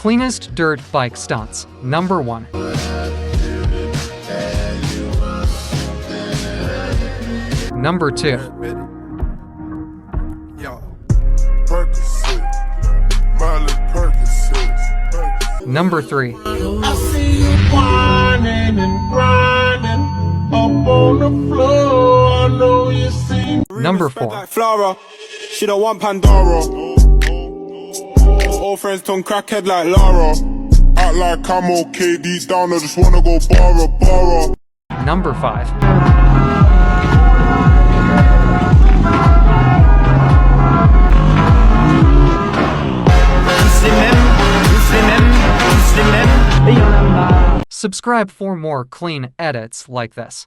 Cleanest dirt bike stunts. Number 1. Number 2. Number 3. I see you whining and grinding up on the floor. I know you see. Number 4. Like Flora, she don't want Pandora. All friends turn crackhead like Lara. Act like I'm okay, deep down I just wanna go borrow. Number 5. Subscribe for more clean edits like this.